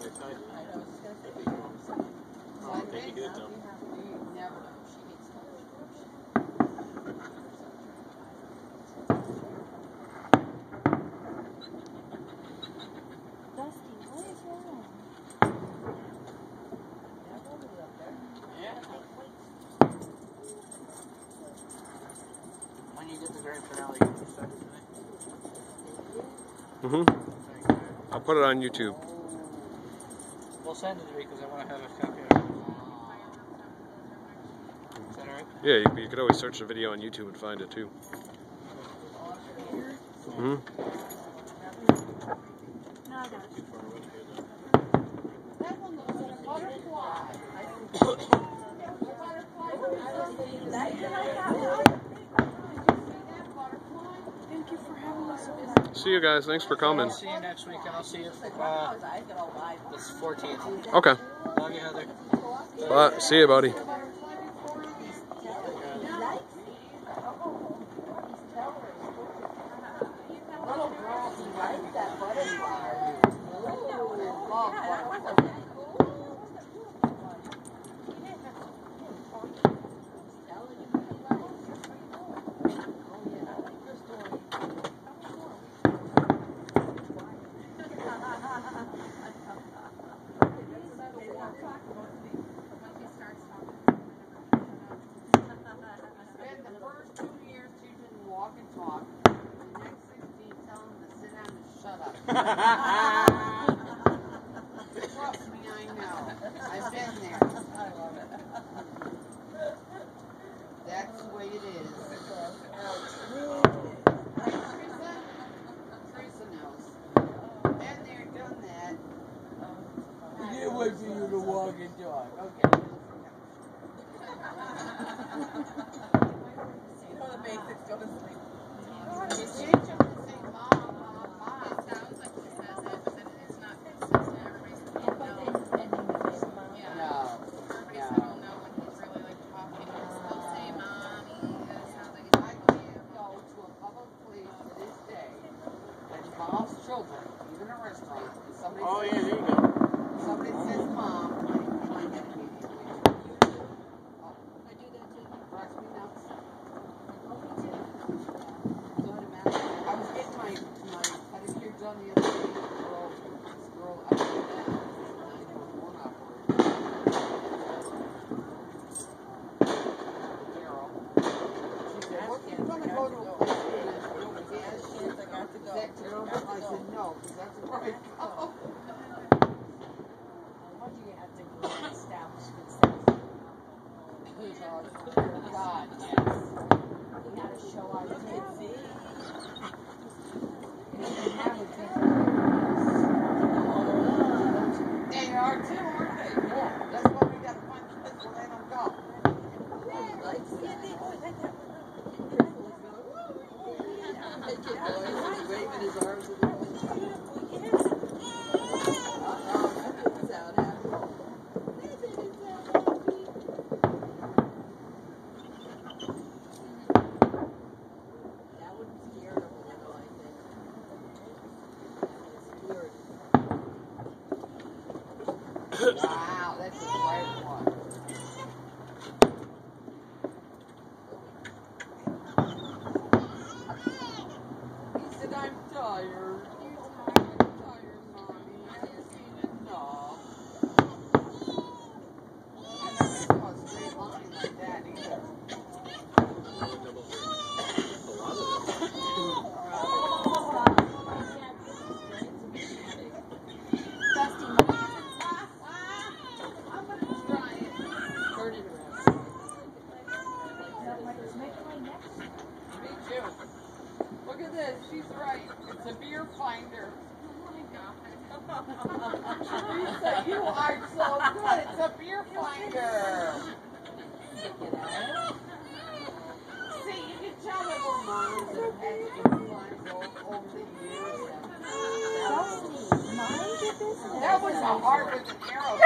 I don't think he did, though. When you get the grand finale, you start it tonight? I'll put it on YouTube. We'll send it to me because I want to have a copy of it. Is that alright? Yeah, you could always search the video on YouTube and find it too. Thank you for having us. See you guys. Thanks for coming. I'll see you next week, and I'll see you this 14th. Okay. Love you, Heather. See you, buddy. Trust me, I know. I've been there. I love it. That's the way it is. Teresa knows. Been there, done that. I can't wait for you to walk and talk. Okay. You know the basics, go to sleep. Children, even a restaurant. Somebody Oh, says, yeah, there you go. Somebody says, Mom, I get it immediately. Oh, I do that too. Drives me nuts. I was getting my pedicure done the other day. This girl, I was doing that. I did one operator. Carol. She said, what, you're going to go to a Is that terrible? I said no, because that's where I go. What do you have to go to establishment sense? Oh, God, yes. We had to show our kids. They are too, aren't they? Yeah. That's why we got to find kids where they don't go. He's waving his arms at the Wow, that's a great one. He said, I'm tired. I'm tired, Mommy. I haven't seen enough. And I never saw a straight line like that either. Me too. Look at this. She's right. It's a beer finder. Teresa, you are so good. It's a beer finder. See, you can tell that we're moms and had beer finders over the years. Mind your business. That was a heart with an arrow.